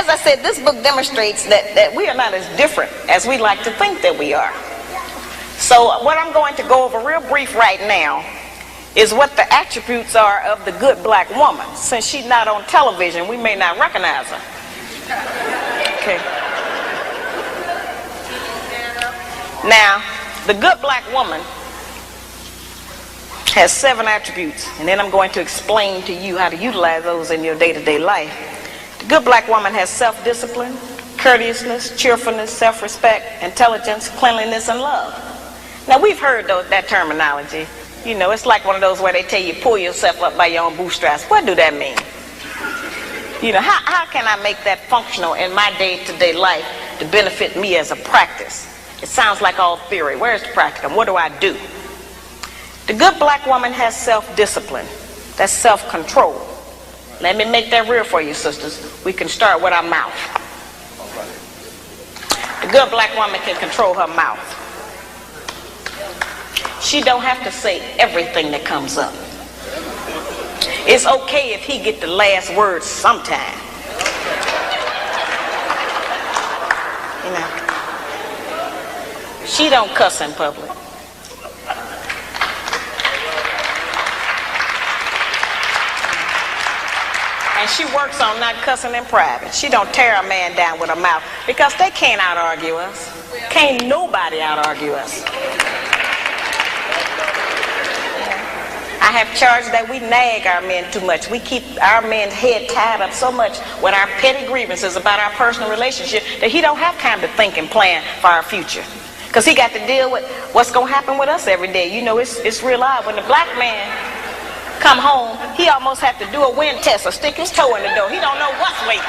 as I said, this book demonstrates that we are not as different as we like to think that we are. So what I'm going to go over real brief right now is what the attributes are of the good black woman. Since she's not on television, we may not recognize her. Okay. Now, the good black woman has 7 attributes, and then I'm going to explain to you how to utilize those in your day-to-day life. The good black woman has self-discipline, courteousness, cheerfulness, self-respect, intelligence, cleanliness, and love. Now, we've heard that terminology. You know, it's like one of those where they tell you pull yourself up by your own bootstraps. What do that mean? You know, how can I make that functional in my day-to-day life to benefit me as a practice? It sounds like all theory. Where's the practicum? What do I do? The good black woman has self-discipline. That's self-control. Let me make that real for you, sisters. We can start with our mouth. The good black woman can control her mouth. She don't have to say everything that comes up. It's okay if he get the last word sometime. You know. She don't cuss in public. And she works on not cussing in private. She don't tear a man down with her mouth because they can't out-argue us. Can't nobody out-argue us. I have charged that we nag our men too much. We keep our men's head tied up so much with our petty grievances about our personal relationship that he don't have time to think and plan for our future. Because he got to deal with what's going to happen with us every day. You know, it's real odd. When the black man come home, he almost have to do a wind test or stick his toe in the door. He don't know what's waiting.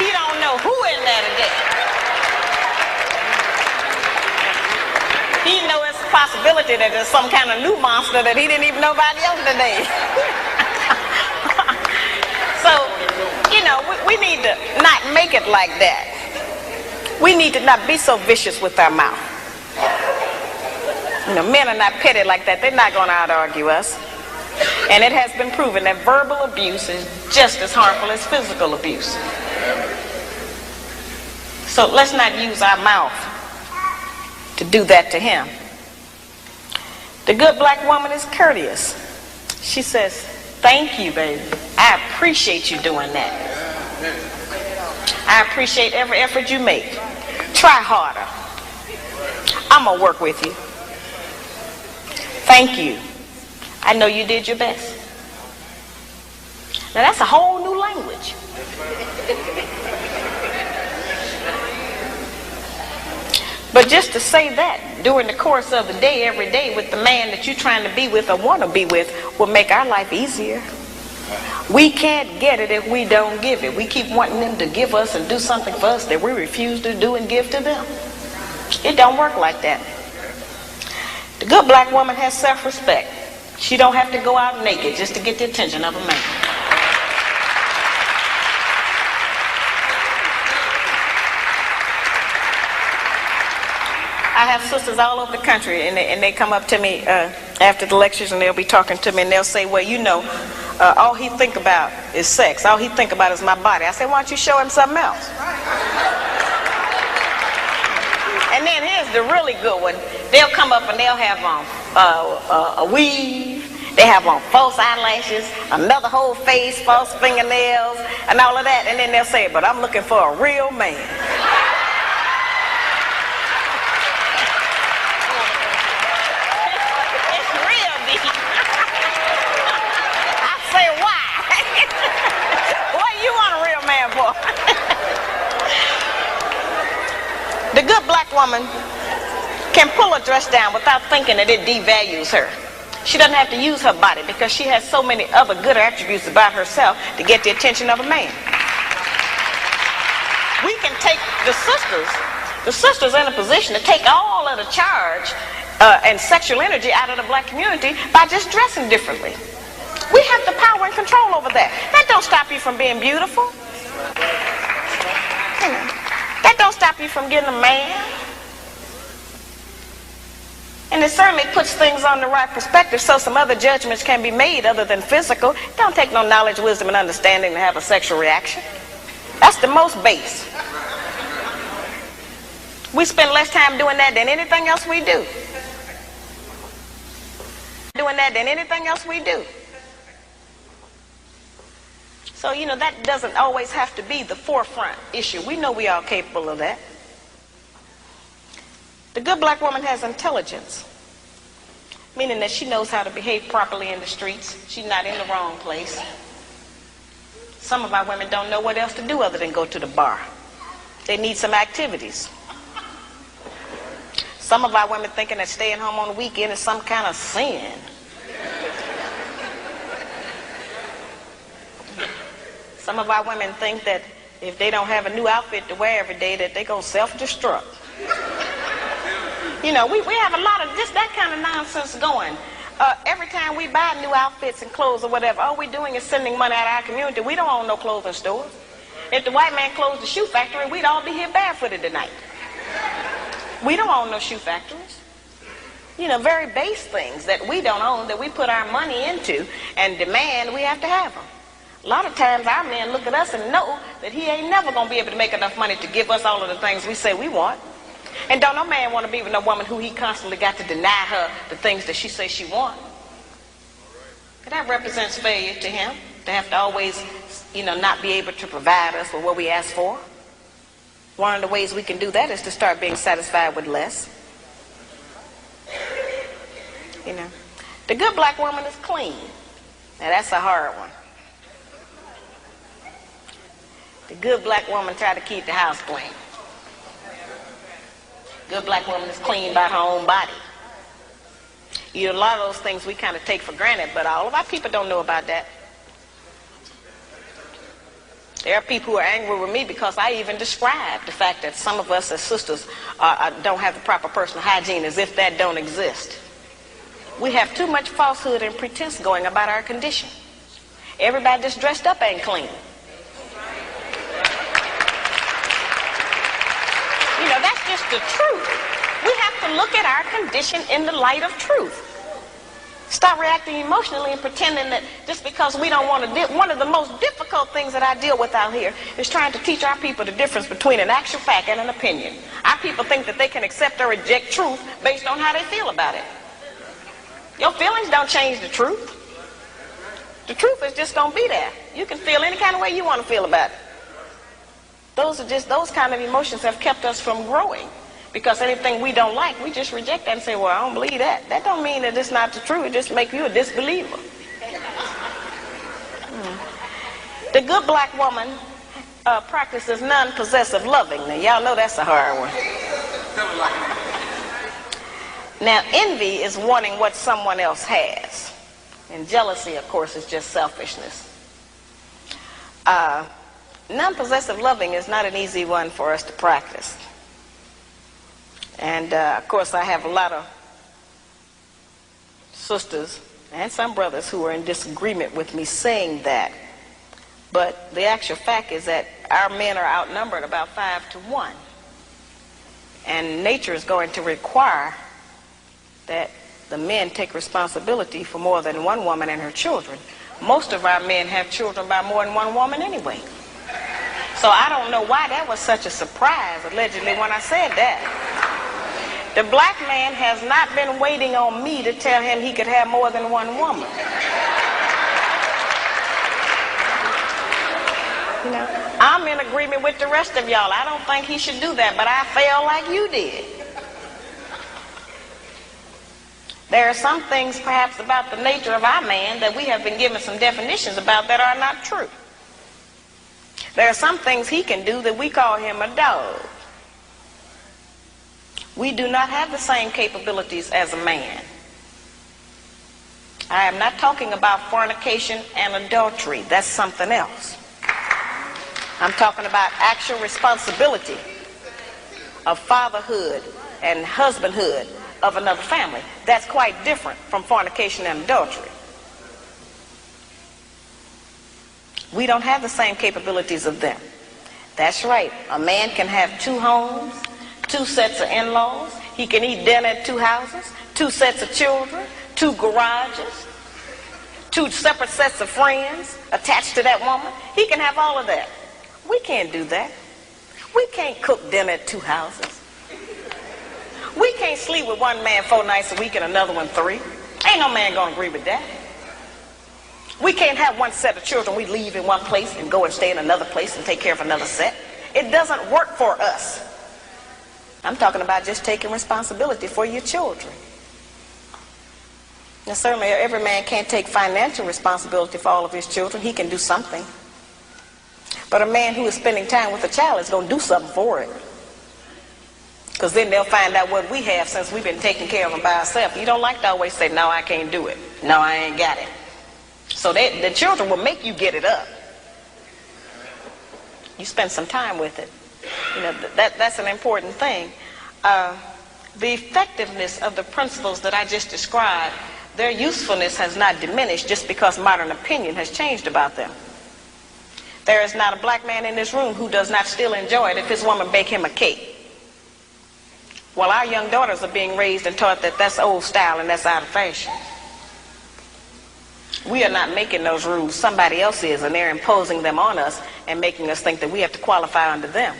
He don't know who in there today. He know it's a possibility that there's some kind of new monster that he didn't even know about yesterday. So, you know, we need to not make it like that. We need to not be so vicious with our mouth. You know, men are not petty like that. They're not going to out-argue us. And it has been proven that verbal abuse is just as harmful as physical abuse. So let's not use our mouth to do that to him. The good black woman is courteous. She says, thank you, baby. I appreciate you doing that. I appreciate every effort you make. Try harder. I'm going to work with you. Thank you. I know you did your best. Now that's a whole new language. But just to say that during the course of the day, every day, with the man that you're trying to be with or want to be with, will make our life easier. We can't get it if we don't give it. We keep wanting them to give us and do something for us that we refuse to do and give to them. It don't work like that. The good black woman has self-respect. She don't have to go out naked just to get the attention of a man. I have sisters all over the country, and they come up to me after the lectures, and they'll be talking to me, and they'll say, well, you know, all he think about is sex. All he think about is my body. I say, why don't you show him something else? And then here's the really good one. They'll come up and they'll have on a weave. They have on false eyelashes, another whole face, false fingernails, and all of that. And then they'll say, but I'm looking for a real man. It's real deep. I say, why? What do you want a real man for? The good black woman can pull a dress down without thinking that it devalues her. She doesn't have to use her body because she has so many other good attributes about herself to get the attention of a man. We can take the sisters in a position to take all of the charge and sexual energy out of the black community by just dressing differently. We have the power and control over that. That don't stop you from being beautiful. That don't stop you from getting a man. And it certainly puts things on the right perspective so some other judgments can be made other than physical. It don't take no knowledge, wisdom, and understanding to have a sexual reaction. That's the most base. We spend less time doing that than anything else we do. So, you know, that doesn't always have to be the forefront issue. We know we are capable of that. The good black woman has intelligence, meaning that she knows how to behave properly in the streets. She's not in the wrong place. Some of our women don't know what else to do other than go to the bar. They need some activities. Some of our women thinking that staying home on the weekend is some kind of sin. Some of our women think that if they don't have a new outfit to wear every day, that they're going to self-destruct. You know, we have a lot of just that kind of nonsense going. Every time we buy new outfits and clothes or whatever, all we're doing is sending money out of our community. We don't own no clothing stores. If the white man closed the shoe factory, we'd all be here barefooted tonight. We don't own no shoe factories. You know, very base things that we don't own, that we put our money into and demand we have to have them. A lot of times our men look at us and know that he ain't never going to be able to make enough money to give us all of the things we say we want. And don't no man want to be with no woman who he constantly got to deny her the things that she says she wants. That represents failure to him, to have to always, you know, not be able to provide us with what we ask for. One of the ways we can do that is to start being satisfied with less. You know, the good black woman is clean. Now that's a hard one. The good black woman try to keep the house clean. Good black woman is clean by her own body. You know, a lot of those things we kind of take for granted, but all of our people don't know about that. There are people who are angry with me because I even describe the fact that some of us as sisters don't have the proper personal hygiene, as if that don't exist. We have too much falsehood and pretense going about our condition. Everybody that's dressed up ain't clean. You know, that's just the truth. We have to look at our condition in the light of truth. Stop reacting emotionally and pretending that just because we don't want to deal. One of the most difficult things that I deal with out here is trying to teach our people the difference between an actual fact and an opinion. Our people think that they can accept or reject truth based on how they feel about it. Your feelings don't change the truth. The truth is just going to be there. You can feel any kind of way you want to feel about it. Those kind of emotions have kept us from growing. Because anything we don't like, we just reject that and say, well, I don't believe that. That don't mean that it's not the truth. It just makes you a disbeliever. The good black woman practices non-possessive loving. Now, y'all know that's a hard one. Now, envy is wanting what someone else has. And jealousy, of course, is just selfishness. Non-possessive loving is not an easy one for us to practice. And, of course, I have a lot of sisters and some brothers who are in disagreement with me saying that. But the actual fact is that our men are outnumbered about 5 to 1. And nature is going to require that the men take responsibility for more than one woman and her children. Most of our men have children by more than one woman anyway. So I don't know why that was such a surprise, allegedly, when I said that. The black man has not been waiting on me to tell him he could have more than one woman. You know, I'm in agreement with the rest of y'all. I don't think he should do that, but I feel like you did. There are some things perhaps about the nature of our man that we have been given some definitions about that are not true. There are some things he can do that we call him a dog. We do not have the same capabilities as a man. I am not talking about fornication and adultery. That's something else. I'm talking about actual responsibility of fatherhood and husbandhood of another family. That's quite different from fornication and adultery. We don't have the same capabilities of them. That's right. A man can have 2 homes, 2 sets of in-laws. He can eat dinner at 2 houses, 2 sets of children, 2 garages, 2 separate sets of friends attached to that woman. He can have all of that. We can't do that. We can't cook dinner at 2 houses. We can't sleep with one man 4 nights a week and another one 3. Ain't no man gonna agree with that. We can't have 1 set of children we leave in one place and go and stay in another place and take care of another set. It doesn't work for us. I'm talking about just taking responsibility for your children. Now certainly every man can't take financial responsibility for all of his children. He can do something. But a man who is spending time with a child is going to do something for it. Because then they'll find out what we have since we've been taking care of them by ourselves. You don't like to always say, no, I can't do it. No, I ain't got it. So the children will make you get it up. You spend some time with it. You know, that's an important thing. The effectiveness of the principles that I just described, their usefulness has not diminished just because modern opinion has changed about them. There is not a black man in this room who does not still enjoy it if his woman bake him a cake. Well, our young daughters are being raised and taught that that's old style and that's out of fashion. We are not making those rules. Somebody else is, and they're imposing them on us and making us think that we have to qualify under them.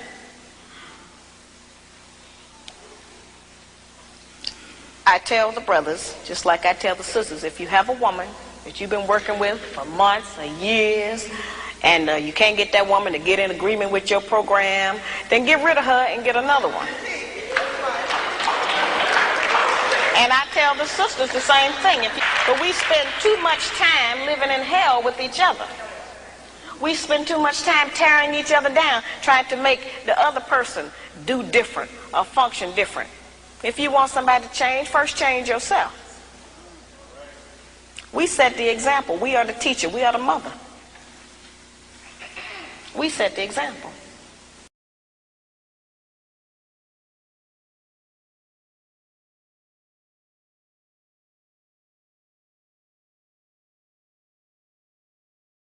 I tell the brothers, just like I tell the sisters, if you have a woman that you've been working with for months or years, and you can't get that woman to get in agreement with your program, then get rid of her and get another one. And I tell the sisters the same thing. But we spend too much time living in hell with each other. We spend too much time tearing each other down, trying to make the other person do different or function different. If you want somebody to change, first change yourself. We set the example. We are the teacher. We are the mother. We set the example.